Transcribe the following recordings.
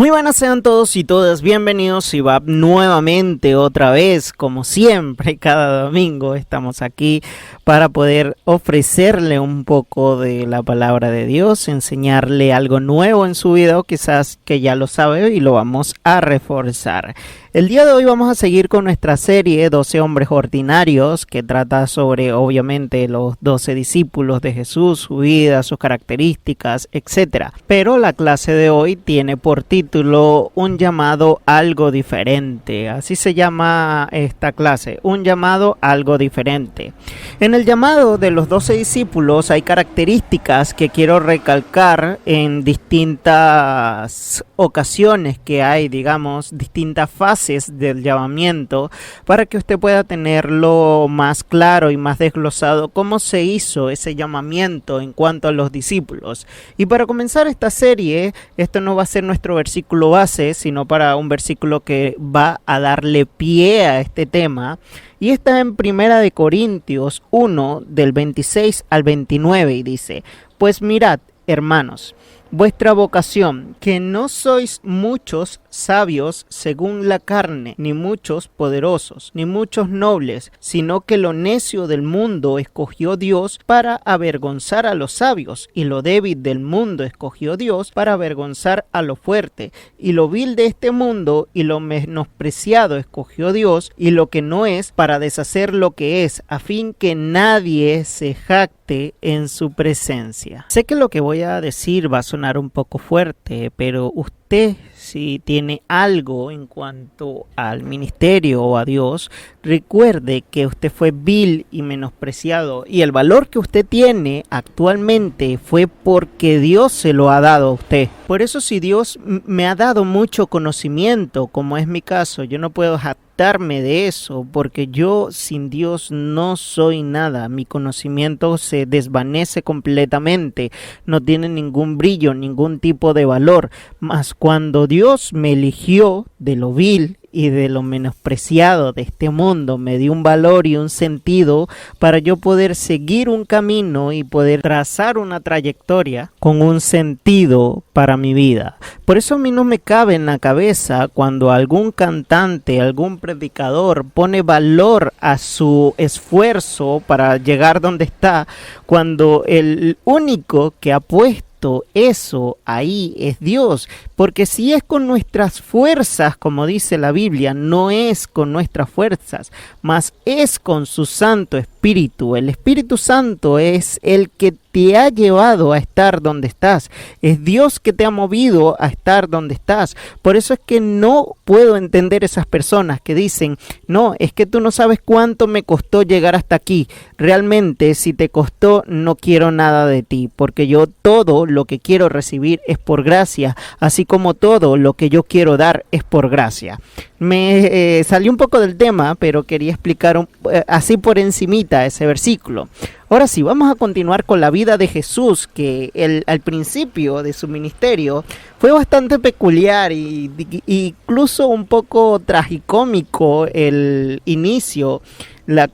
Muy buenas sean todos y todas, bienvenidos y va nuevamente otra vez, como siempre, cada domingo estamos aquí para poder ofrecerle un poco de la palabra de Dios, enseñarle algo nuevo en su vida o quizás que ya lo sabe y lo vamos a reforzar. El día de hoy vamos a seguir con nuestra serie 12 hombres ordinarios, que trata sobre obviamente los 12 discípulos de Jesús, su vida, sus características, etc. Pero la clase de hoy tiene por título un llamado algo diferente. Así se llama esta clase, un llamado algo diferente. En el llamado de los 12 discípulos hay características que quiero recalcar en distintas ocasiones que hay, digamos, distintas fases del llamamiento para que usted pueda tenerlo más claro y más desglosado cómo se hizo ese llamamiento en cuanto a los discípulos. Y para comenzar esta serie, esto no va a ser nuestro versículo base, sino para un versículo que va a darle pie a este tema. Y está en 1 Corintios 1, del 26 al 29, y dice: Pues mirad, hermanos, vuestra vocación, que no sois muchos sabios según la carne, ni muchos poderosos, ni muchos nobles, sino que lo necio del mundo escogió Dios para avergonzar a los sabios, y lo débil del mundo escogió Dios para avergonzar a lo fuerte, y lo vil de este mundo y lo menospreciado escogió Dios, y lo que no es, para deshacer lo que es, a fin que nadie se jacte en su presencia. Sé que lo que voy a decir va a sonar un poco fuerte, pero usted, si tiene algo en cuanto al ministerio o a Dios, recuerde que usted fue vil y menospreciado, y el valor que usted tiene actualmente fue porque Dios se lo ha dado a usted. Por eso, si Dios me ha dado mucho conocimiento, como es mi caso, yo no puedo jactarme de eso, porque yo sin Dios no soy nada. Mi conocimiento se desvanece completamente, no tiene ningún brillo, ningún tipo de valor. Mas cuando Dios me eligió de lo vil y de lo menospreciado de este mundo, me dio un valor y un sentido para yo poder seguir un camino y poder trazar una trayectoria con un sentido para mi vida. Por eso a mí no me cabe en la cabeza cuando algún cantante, algún predicador pone valor a su esfuerzo para llegar donde está, cuando el único que ha puesto eso ahí es Dios. Porque si es con nuestras fuerzas, como dice la Biblia, no es con nuestras fuerzas, mas es con su Santo Espíritu. El Espíritu Santo es el que te ha llevado a estar donde estás. Es Dios que te ha movido a estar donde estás. Por eso es que no puedo entender esas personas que dicen: no, es que tú no sabes cuánto me costó llegar hasta aquí. Realmente, si te costó, no quiero nada de ti, porque yo todo lo que quiero recibir es por gracia, así como todo lo que yo quiero dar es por gracia. Me salí un poco del tema, pero quería explicar así por encimita ese versículo. Ahora sí, vamos a continuar con la vida de Jesús, que al principio de su ministerio fue bastante peculiar y incluso un poco tragicómico el inicio,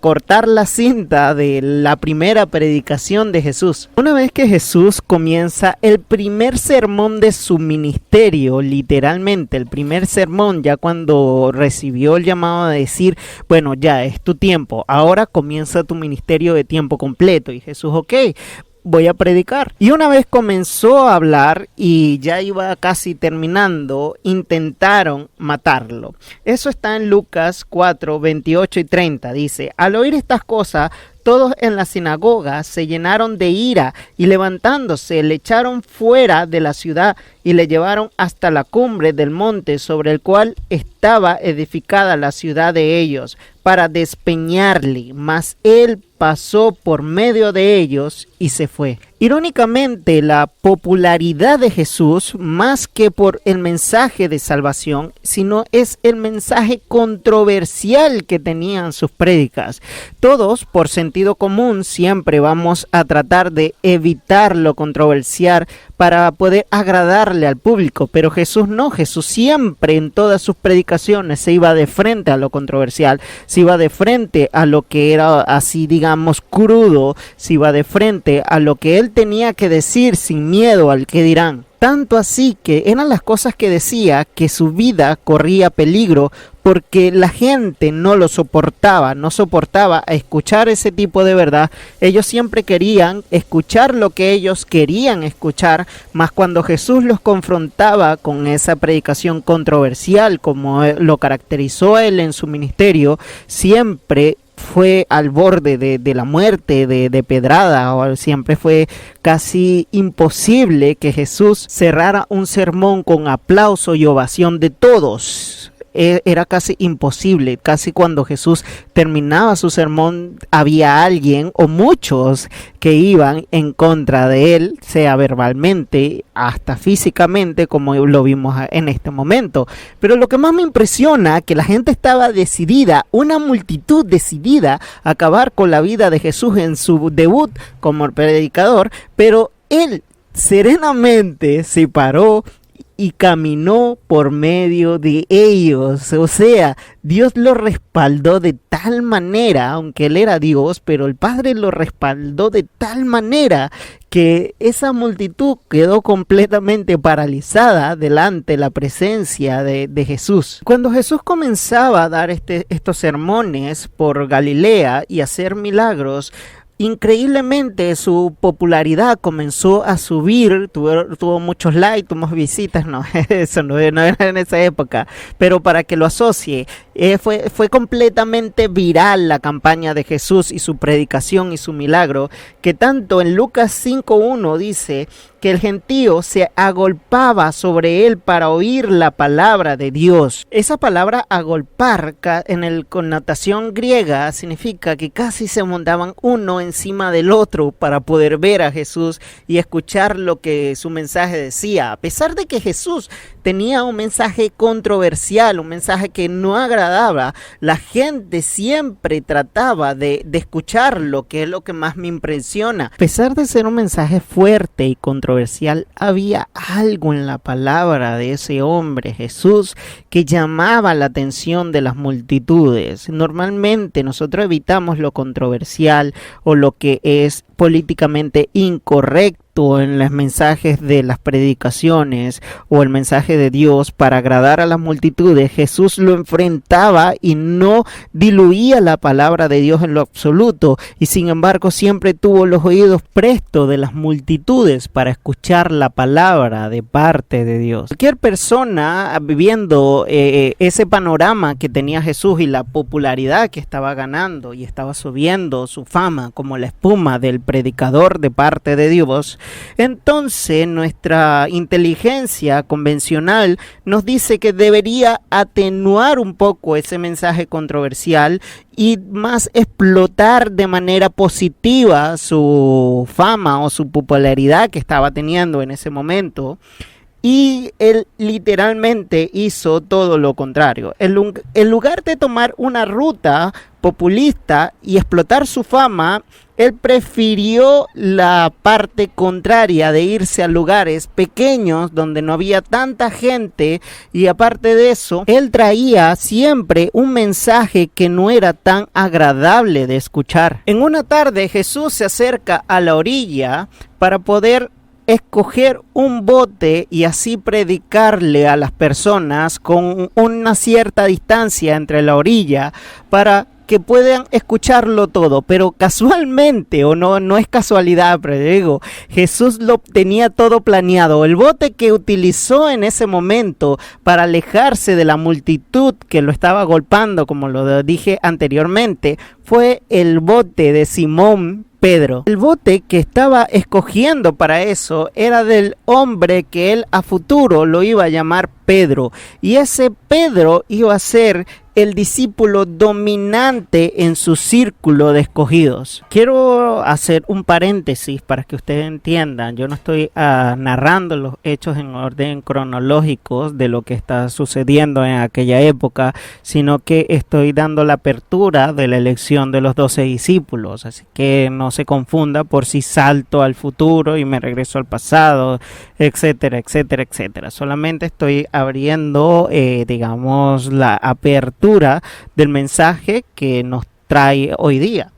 cortar la cinta de la primera predicación de Jesús. Una vez que Jesús comienza el primer sermón de su ministerio, literalmente el primer sermón, ya cuando recibió el llamado de decir: bueno, ya es tu tiempo, ahora comienza tu ministerio de tiempo completo. Y Jesús: ok, voy a predicar. Y una vez comenzó a hablar y ya iba casi terminando, intentaron matarlo. Eso está en Lucas 4, 28 y 30. Dice: al oír estas cosas, todos en la sinagoga se llenaron de ira y levantándose le echaron fuera de la ciudad y le llevaron hasta la cumbre del monte sobre el cual estaba edificada la ciudad de ellos, para despeñarle, mas él pasó por medio de ellos y se fue. Irónicamente, la popularidad de Jesús, más que por el mensaje de salvación, sino es el mensaje controversial que tenían sus prédicas. Todos, por sentido común, siempre vamos a tratar de evitar lo controversial para poder agradarle al público, pero Jesús no. Jesús siempre en todas sus predicaciones se iba de frente a lo controversial, se iba de frente a lo que era así, digamos, crudo, se iba de frente a lo que él él tenía que decir sin miedo al que dirán. Tanto así que eran las cosas que decía que su vida corría peligro porque la gente no lo soportaba, no soportaba escuchar ese tipo de verdad. Ellos siempre querían escuchar lo que ellos querían escuchar, mas cuando Jesús los confrontaba con esa predicación controversial, como lo caracterizó él en su ministerio, siempre fue al borde de la muerte, de pedrada, o siempre fue casi imposible que Jesús cerrara un sermón con aplauso y ovación de todos. Era casi imposible. Casi cuando Jesús terminaba su sermón había alguien o muchos que iban en contra de él, sea verbalmente, hasta físicamente, como lo vimos en este momento. Pero lo que más me impresiona, que la gente estaba decidida, una multitud decidida a acabar con la vida de Jesús en su debut como predicador, pero él serenamente se paró y caminó por medio de ellos. O sea, Dios lo respaldó de tal manera, aunque él era Dios, pero el Padre lo respaldó de tal manera que esa multitud quedó completamente paralizada delante de la presencia de Jesús. Cuando Jesús comenzaba a dar estos sermones por Galilea y hacer milagros, increíblemente su popularidad comenzó a subir, tuvo muchos likes, tuvo visitas, no, eso no era en esa época, pero para que lo asocie, fue completamente viral la campaña de Jesús y su predicación y su milagro, que tanto en Lucas 5:1 dice que el gentío se agolpaba sobre él para oír la palabra de Dios. Esa palabra agolpar en el connotación griega significa que casi se montaban uno encima del otro para poder ver a Jesús y escuchar lo que su mensaje decía. A pesar de que Jesús tenía un mensaje controversial, un mensaje que no agradaba, la gente siempre trataba de escucharlo, que es lo que más me impresiona. A pesar de ser un mensaje fuerte y controversial, había algo en la palabra de ese hombre, Jesús, que llamaba la atención de las multitudes. Normalmente nosotros evitamos lo controversial o lo que es políticamente incorrecto en los mensajes de las predicaciones o el mensaje de Dios para agradar a las multitudes. Jesús lo enfrentaba y no diluía la palabra de Dios en lo absoluto, y sin embargo siempre tuvo los oídos prestos de las multitudes para escuchar la palabra de parte de Dios. Cualquier persona viviendo ese panorama que tenía Jesús y la popularidad que estaba ganando y estaba subiendo su fama como la espuma del predicador de parte de Dios, entonces nuestra inteligencia convencional nos dice que debería atenuar un poco ese mensaje controversial y más explotar de manera positiva su fama o su popularidad que estaba teniendo en ese momento. Y él literalmente hizo todo lo contrario. En lugar de tomar una ruta populista y explotar su fama, él prefirió la parte contraria de irse a lugares pequeños donde no había tanta gente, y aparte de eso, él traía siempre un mensaje que no era tan agradable de escuchar. En una tarde Jesús se acerca a la orilla para poder escoger un bote y así predicarle a las personas con una cierta distancia entre la orilla para que puedan escucharlo todo. Pero casualmente, o no es casualidad, pero digo, Jesús lo tenía todo planeado. El bote que utilizó en ese momento para alejarse de la multitud que lo estaba golpeando, como lo dije anteriormente, fue el bote de Simón Pedro. El bote que estaba escogiendo para eso era del hombre que él a futuro lo iba a llamar Pedro, y ese Pedro iba a ser el discípulo dominante en su círculo de escogidos. Quiero hacer un paréntesis para que ustedes entiendan. Yo no estoy narrando los hechos en orden cronológico de lo que está sucediendo en aquella época, sino que estoy dando la apertura de la elección de los 12 discípulos. Así que no se confunda por si salto al futuro y me regreso al pasado, etcétera, etcétera, etcétera. Solamente estoy abriendo, digamos, la apertura del mensaje que nos trae hoy día.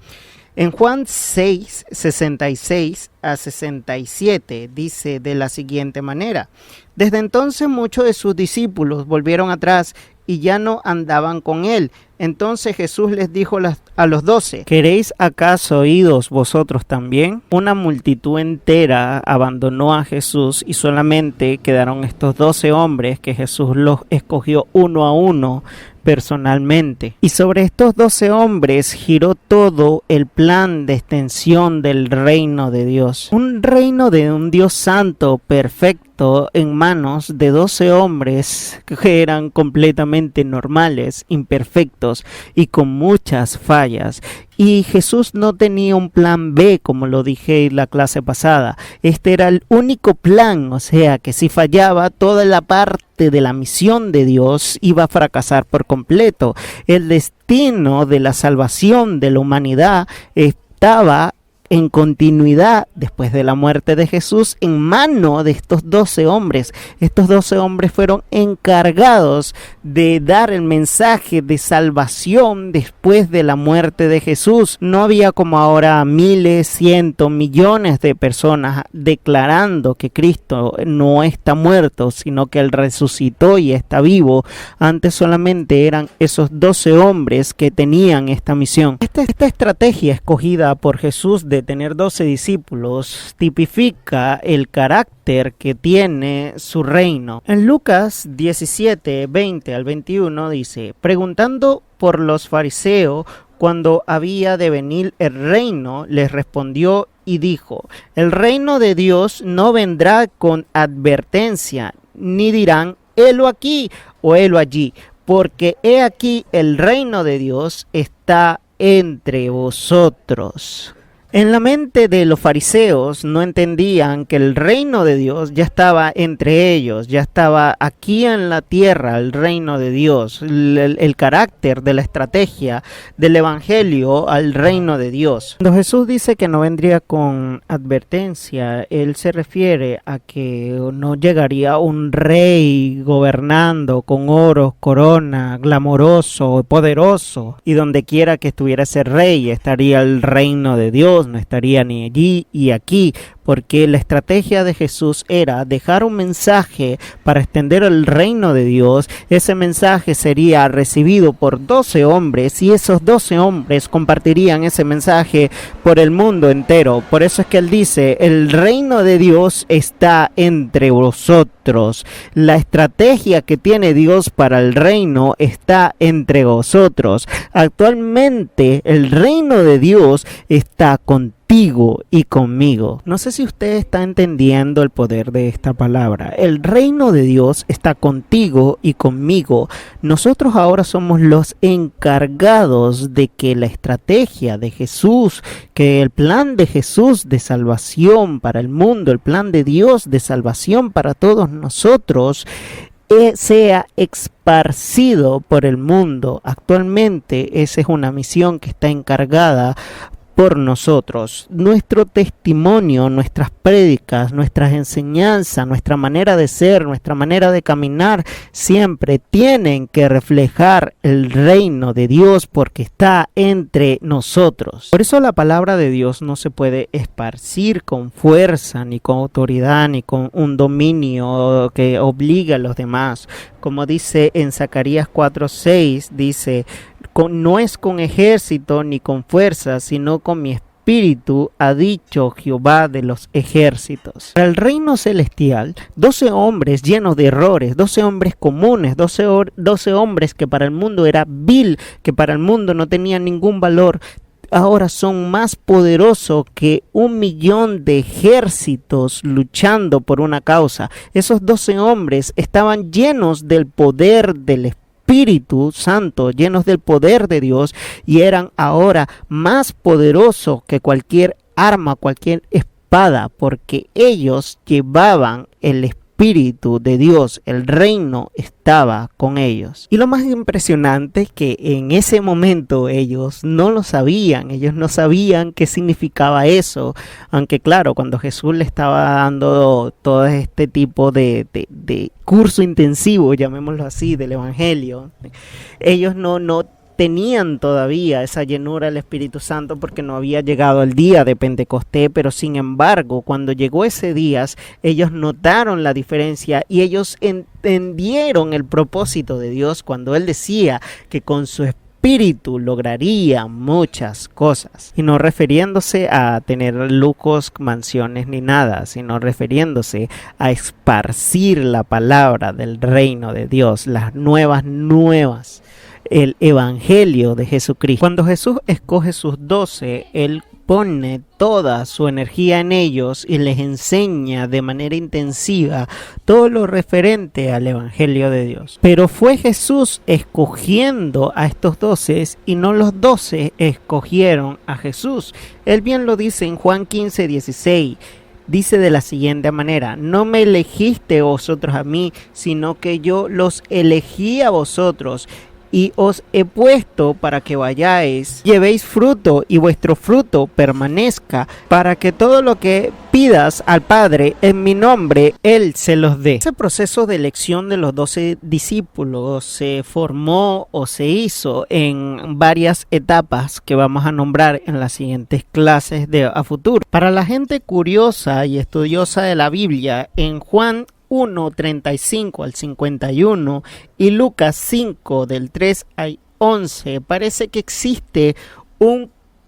En Juan 6, 66 a 67 dice de la siguiente manera: desde entonces muchos de sus discípulos volvieron atrás y ya no andaban con él. Entonces Jesús les dijo a los 12: ¿queréis acaso iros vosotros también? Una multitud entera abandonó a Jesús y solamente quedaron estos 12 hombres que Jesús los escogió uno a uno personalmente. Y sobre estos 12 hombres giró todo el plan de extensión del reino de Dios. Un reino de un Dios santo, perfecto, en manos de 12 hombres que eran completamente normales, imperfectos y con muchas fallas. Y Jesús no tenía un plan B, como lo dije en la clase pasada. Este era el único plan, o sea que si fallaba, toda la parte de la misión de Dios iba a fracasar por completo. El destino de la salvación de la humanidad estaba en continuidad después de la muerte de Jesús en mano de estos 12 hombres. Estos 12 hombres fueron encargados de dar el mensaje de salvación después de la muerte de Jesús. No había como ahora miles, cientos, millones de personas declarando que Cristo no está muerto, sino que Él resucitó y está vivo. Antes solamente eran esos 12 hombres que tenían esta misión. Esta estrategia escogida por Jesús de tener 12 discípulos tipifica el carácter que tiene su reino. En Lucas 17, 20 al 21 dice: preguntando por los fariseos cuando había de venir el reino, les respondió y dijo: el reino de Dios no vendrá con advertencia, ni dirán helo aquí o helo allí, porque he aquí el reino de Dios está entre vosotros. En la mente de los fariseos no entendían que el reino de Dios ya estaba entre ellos, ya estaba aquí en la tierra el reino de Dios, el carácter de la estrategia del evangelio al reino de Dios. Cuando Jesús dice que no vendría con advertencia, Él se refiere a que no llegaría un rey gobernando con oro, corona, glamoroso, poderoso, y donde quiera que estuviera ese rey estaría el reino de Dios. No estaría ni allí y aquí, porque la estrategia de Jesús era dejar un mensaje para extender el reino de Dios. Ese mensaje sería recibido por 12 hombres y esos 12 hombres compartirían ese mensaje por el mundo entero. Por eso es que Él dice: el reino de Dios está entre vosotros. La estrategia que tiene Dios para el reino está entre vosotros. Actualmente el reino de Dios está contigo y conmigo. No sé si usted está entendiendo el poder de esta palabra. El reino de Dios está contigo y conmigo. Nosotros ahora somos los encargados de que la estrategia de Jesús, que el plan de Jesús de salvación para el mundo, el plan de Dios de salvación para todos nosotros, sea esparcido por el mundo. Actualmente esa es una misión que está encargada por nosotros. Nuestro testimonio, nuestras prédicas, nuestras enseñanzas, nuestra manera de ser, nuestra manera de caminar, siempre tienen que reflejar el reino de Dios porque está entre nosotros. Por eso la palabra de Dios no se puede esparcir con fuerza, ni con autoridad, ni con un dominio que obligue a los demás. Como dice en Zacarías 4:6, dice: no es con ejército ni con fuerza, sino con mi espíritu, ha dicho Jehová de los ejércitos. Para el reino celestial, 12 hombres llenos de errores, 12 hombres comunes, 12 hombres que para el mundo era vil, que para el mundo no tenían ningún valor, ahora son más poderosos que 1.000.000 de ejércitos luchando por una causa. Esos 12 hombres estaban llenos del poder del Espíritu Santo, llenos del poder de Dios, y eran ahora más poderosos que cualquier arma, cualquier espada, porque ellos llevaban el Espíritu de Dios, el reino estaba con ellos. Y lo más impresionante es que en ese momento ellos no lo sabían, ellos no sabían qué significaba eso, aunque claro, cuando Jesús le estaba dando todo este tipo de curso intensivo, llamémoslo así, del evangelio, ellos no tenían todavía esa llenura del Espíritu Santo porque no había llegado el día de Pentecostés, pero sin embargo, cuando llegó ese día, ellos notaron la diferencia y ellos entendieron el propósito de Dios cuando Él decía que con su Espíritu lograría muchas cosas, y no refiriéndose a tener lujos, mansiones ni nada, sino refiriéndose a esparcir la palabra del reino de Dios, las nuevas, el evangelio de Jesucristo. Cuando Jesús escoge sus 12, Él pone toda su energía en ellos y les enseña de manera intensiva todo lo referente al evangelio de Dios. Pero fue Jesús escogiendo a estos 12 y no los 12 escogieron a Jesús. Él bien lo dice en Juan 15:16. Dice de la siguiente manera: no me elegiste vosotros a mí, sino que yo los elegí a vosotros y os he puesto para que vayáis, llevéis fruto y vuestro fruto permanezca, para que todo lo que pidas al Padre en mi nombre, Él se los dé. Ese proceso de elección de los 12 discípulos se formó o se hizo en varias etapas que vamos a nombrar en las siguientes clases a futuro. Para la gente curiosa y estudiosa de la Biblia, en Juan 1:35 al 51 y Lucas 5 del 3 al 11 parece que existe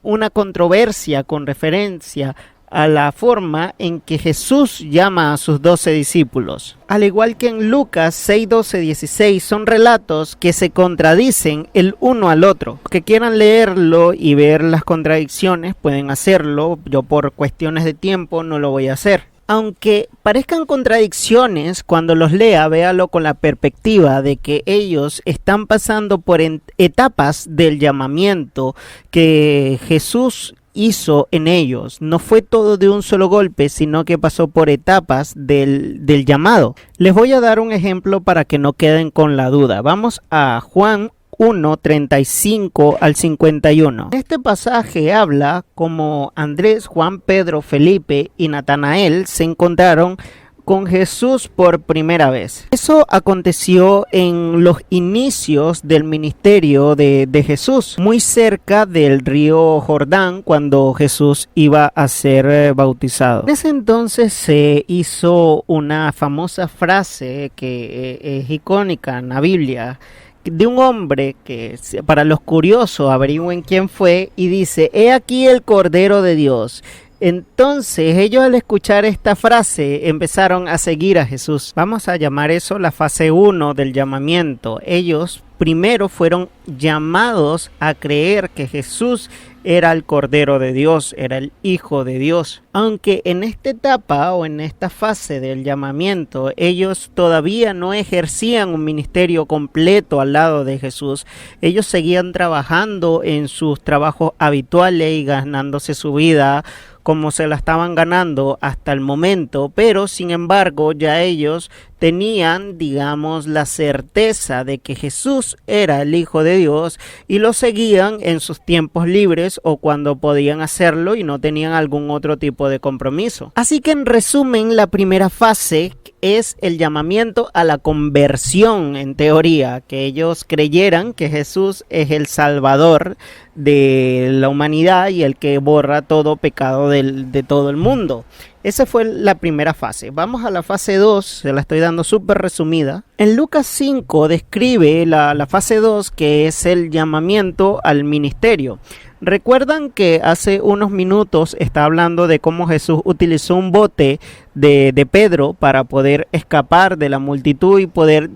una controversia con referencia a la forma en que Jesús llama a sus 12 discípulos. Al igual que en Lucas 6, 12, 16 son relatos que se contradicen el uno al otro. Los que quieran leerlo y ver las contradicciones pueden hacerlo. Yo por cuestiones de tiempo no lo voy a hacer. Aunque parezcan contradicciones, cuando los lea, véalo con la perspectiva de que ellos están pasando por etapas del llamamiento que Jesús hizo en ellos. No fue todo de un solo golpe, sino que pasó por etapas del llamado. Les voy a dar un ejemplo para que no queden con la duda. Vamos a Juan 1:35 al 51. Este pasaje habla como Andrés, Juan, Pedro, Felipe y Natanael se encontraron con Jesús por primera vez. Eso aconteció en los inicios del ministerio de Jesús, muy cerca del río Jordán, cuando Jesús iba a ser bautizado. En ese entonces se hizo una famosa frase que es icónica en la Biblia, de un hombre que, para los curiosos, averigüen quién fue, y dice: he aquí el Cordero de Dios. Entonces ellos, al escuchar esta frase, empezaron a seguir a Jesús. Vamos a llamar eso la fase 1 del llamamiento. Ellos primero fueron llamados a creer que Jesús era el Cordero de Dios, era el Hijo de Dios. Aunque en esta etapa o en esta fase del llamamiento ellos todavía no ejercían un ministerio completo al lado de Jesús, ellos seguían trabajando en sus trabajos habituales y ganándose su vida como se la estaban ganando hasta el momento, pero sin embargo ya ellos tenían, digamos, la certeza de que Jesús era el Hijo de Dios y lo seguían en sus tiempos libres o cuando podían hacerlo y no tenían algún otro tipo de compromiso. Así que en resumen, la primera fase es el llamamiento a la conversión, en teoría, que ellos creyeran que Jesús es el Salvador de la humanidad y el que borra todo pecado de todo el mundo. Esa fue la primera fase. Vamos a la fase 2, se la estoy dando súper resumida. En Lucas 5 describe la fase 2, que es el llamamiento al ministerio. Recuerdan que hace unos minutos estaba hablando de cómo Jesús utilizó un bote de Pedro para poder escapar de la multitud y poder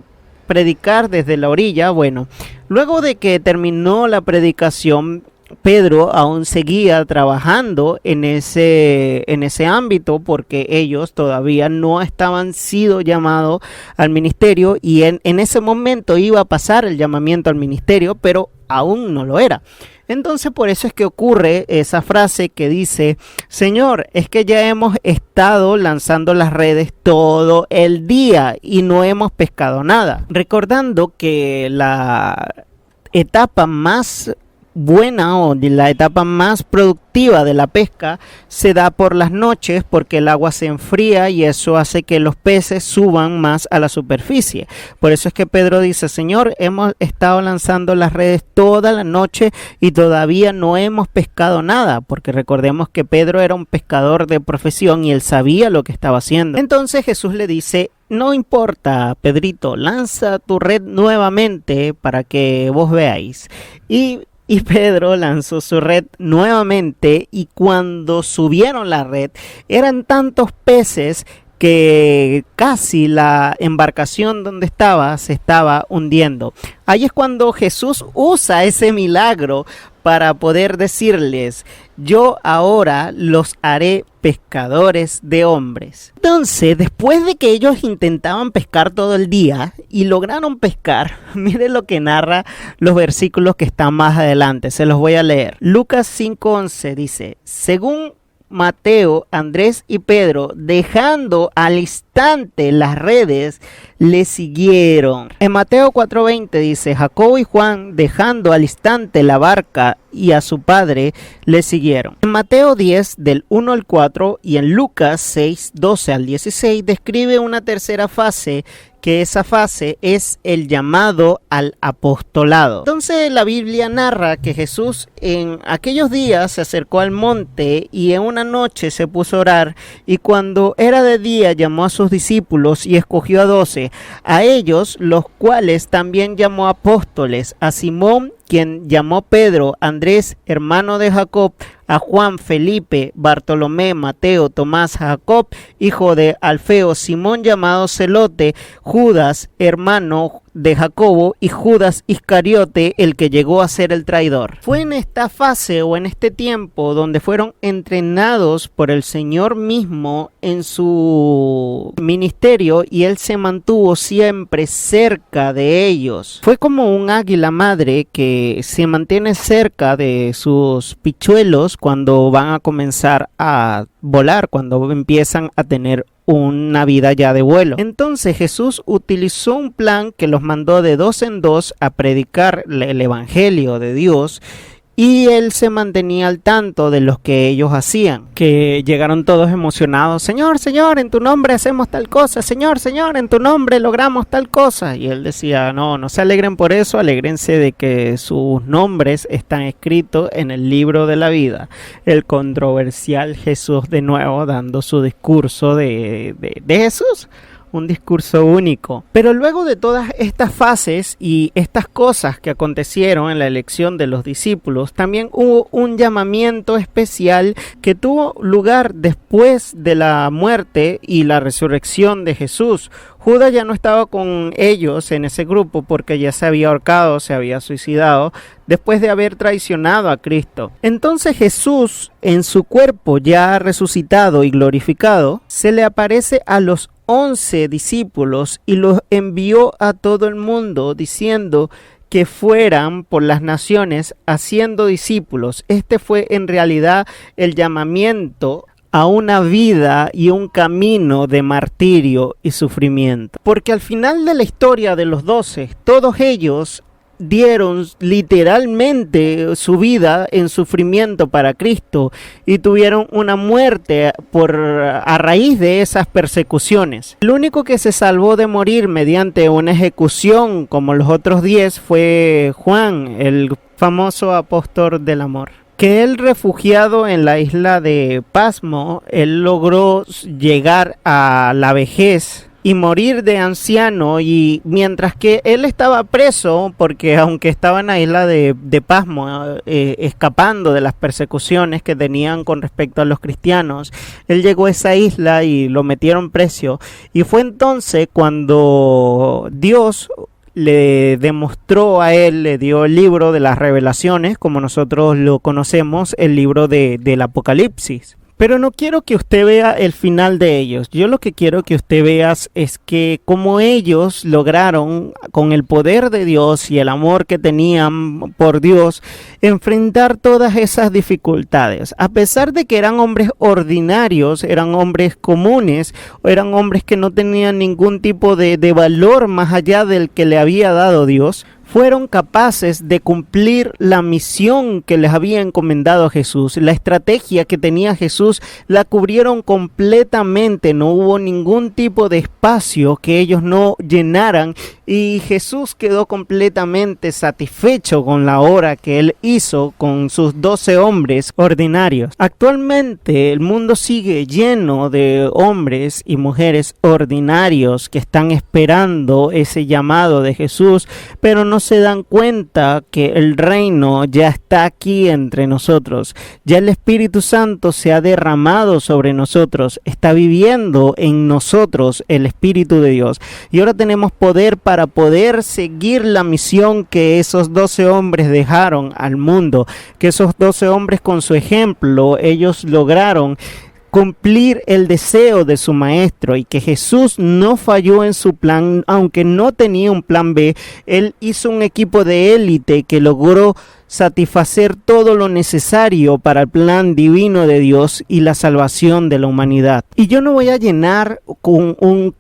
predicar desde la orilla. Bueno, luego de que terminó la predicación, Pedro aún seguía trabajando en ese ámbito porque ellos todavía no estaban sido llamados al ministerio y en ese momento iba a pasar el llamamiento al ministerio, pero aún no lo era. Entonces por eso es que ocurre esa frase que dice: Señor, es que ya hemos estado lanzando las redes todo el día y no hemos pescado nada. Recordando que la etapa más buena o de la etapa más productiva de la pesca se da por las noches porque el agua se enfría y eso hace que los peces suban más a la superficie. Por eso es que Pedro dice: Señor, hemos estado lanzando las redes toda la noche y todavía no hemos pescado nada, porque recordemos que Pedro era un pescador de profesión y él sabía lo que estaba haciendo. Entonces Jesús le dice: no importa, Pedrito, lanza tu red nuevamente para que vos veáis. Y Pedro lanzó su red nuevamente y cuando subieron la red eran tantos peces que casi la embarcación donde estaba se estaba hundiendo. Ahí es cuando Jesús usa ese milagro para poder decirles: yo ahora los haré pescadores de hombres. Entonces, después de que ellos intentaban pescar todo el día y lograron pescar, miren lo que narra los versículos que están más adelante, se los voy a leer. Lucas 5:11 dice: según Mateo, Andrés y Pedro, dejando al instante las redes, le siguieron. En Mateo 4:20 dice: Jacobo y Juan, dejando al instante la barca y a su padre, le siguieron. En Mateo 10, del 1 al 4, y en Lucas 6, 12 al 16, describe una tercera fase, que esa fase es el llamado al apostolado. Entonces la Biblia narra que Jesús en aquellos días se acercó al monte y en una noche se puso a orar, y cuando era de día llamó a sus discípulos y escogió a 12, a ellos los cuales también llamó apóstoles: a Simón, quien llamó Pedro, Andrés, hermano de Jacob, a Juan, Felipe, Bartolomé, Mateo, Tomás, Jacob, hijo de Alfeo, Simón llamado Celote, Judas, hermano de Jacobo, y Judas Iscariote, el que llegó a ser el traidor. Fue en esta fase o en este tiempo donde fueron entrenados por el Señor mismo en su ministerio, y él se mantuvo siempre cerca de ellos. Fue como un águila madre que se mantiene cerca de sus pichuelos cuando van a comenzar a volar, cuando empiezan a tener una vida ya de vuelo. Entonces Jesús utilizó un plan que los mandó de 2 en 2 a predicar el evangelio de Dios, y él se mantenía al tanto de lo que ellos hacían, que llegaron todos emocionados: Señor, Señor, en tu nombre hacemos tal cosa, Señor, Señor, en tu nombre logramos tal cosa. Y él decía: no se alegren por eso, alégrense de que sus nombres están escritos en el libro de la vida. El controversial Jesús de nuevo dando su discurso de Jesús. Un discurso único. Pero luego de todas estas fases y estas cosas que acontecieron en la elección de los discípulos, también hubo un llamamiento especial que tuvo lugar después de la muerte y la resurrección de Jesús. Judas ya no estaba con ellos en ese grupo porque ya se había ahorcado, se había suicidado después de haber traicionado a Cristo. Entonces Jesús, en su cuerpo ya resucitado y glorificado, se le aparece a los 11 discípulos y los envió a todo el mundo diciendo que fueran por las naciones haciendo discípulos. Este fue en realidad el llamamiento a una vida y un camino de martirio y sufrimiento. Porque al final de la historia de los 12, todos ellos dieron literalmente su vida en sufrimiento para Cristo y tuvieron una muerte a raíz de esas persecuciones. El único que se salvó de morir mediante una ejecución como los otros 10 fue Juan, el famoso apóstol del amor. Que él, refugiado en la isla de Pasmo, él logró llegar a la vejez y morir de anciano, y mientras que él estaba preso, porque aunque estaba en la isla de Pasmo, escapando de las persecuciones que tenían con respecto a los cristianos, él llegó a esa isla y lo metieron preso, y fue entonces cuando Dios le demostró a él, le dio el libro de las revelaciones, como nosotros lo conocemos, el libro del Apocalipsis. Pero no quiero que usted vea el final de ellos. Yo lo que quiero que usted vea es que como ellos lograron, con el poder de Dios y el amor que tenían por Dios, enfrentar todas esas dificultades. A pesar de que eran hombres ordinarios, eran hombres comunes, eran hombres que no tenían ningún tipo de valor más allá del que le había dado Dios, fueron capaces de cumplir la misión que les había encomendado Jesús. La estrategia que tenía Jesús la cubrieron completamente, no hubo ningún tipo de espacio que ellos no llenaran, y Jesús quedó completamente satisfecho con la obra que él hizo con sus 12 hombres ordinarios. Actualmente el mundo sigue lleno de hombres y mujeres ordinarios que están esperando ese llamado de Jesús, pero no se dan cuenta que el reino ya está aquí entre nosotros. Ya el Espíritu Santo se ha derramado sobre nosotros, está viviendo en nosotros el Espíritu de Dios, y ahora tenemos poder para poder seguir la misión que esos 12 hombres dejaron al mundo, que esos 12 hombres con su ejemplo, ellos lograron cumplir el deseo de su maestro, y que Jesús no falló en su plan, aunque no tenía un plan B. Él hizo un equipo de élite que logró satisfacer todo lo necesario para el plan divino de Dios y la salvación de la humanidad. Y yo no voy a llenar con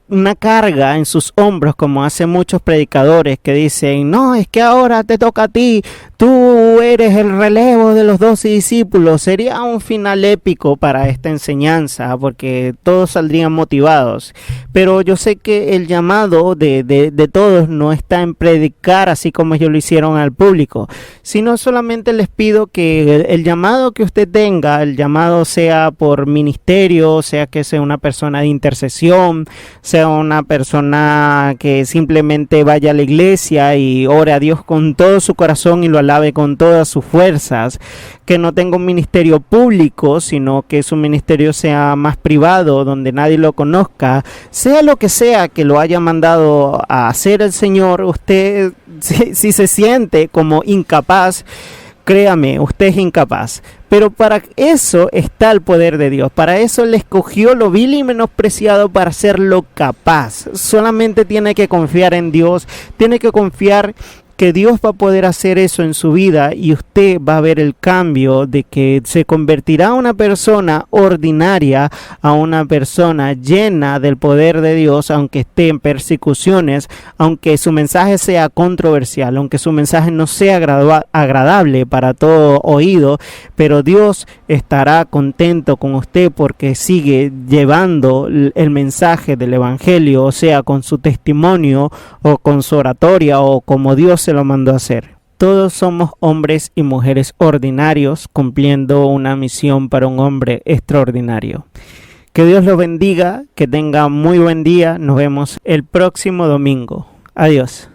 una carga en sus hombros como hacen muchos predicadores que dicen: no, es que ahora te toca a ti, tú eres el relevo de los 12 discípulos. Sería un final épico para esta enseñanza, porque todos saldrían motivados, pero yo sé que el llamado de todos no está en predicar así como ellos lo hicieron al público, sino solamente les pido que el llamado que usted tenga, el llamado sea por ministerio, sea que sea una persona de intercesión, sea una persona que simplemente vaya a la iglesia y ore a Dios con todo su corazón y lo alabe con todas sus fuerzas, que no tenga un ministerio público, sino que su ministerio sea más privado, donde nadie lo conozca, sea lo que sea que lo haya mandado a hacer el Señor. Usted, si se siente como incapaz, créame, usted es incapaz. Pero para eso está el poder de Dios. Para eso le escogió lo vil y menospreciado para hacerlo capaz. Solamente tiene que confiar en Dios, tiene que confiar que Dios va a poder hacer eso en su vida, y usted va a ver el cambio de que se convertirá una persona ordinaria a una persona llena del poder de Dios, aunque esté en persecuciones, aunque su mensaje sea controversial, aunque su mensaje no sea agradable para todo oído, pero Dios estará contento con usted porque sigue llevando el mensaje del Evangelio, o sea, con su testimonio o con su oratoria o como Dios se lo mandó a hacer. Todos somos hombres y mujeres ordinarios cumpliendo una misión para un hombre extraordinario. Que Dios los bendiga, que tenga muy buen día. Nos vemos el próximo domingo. Adiós.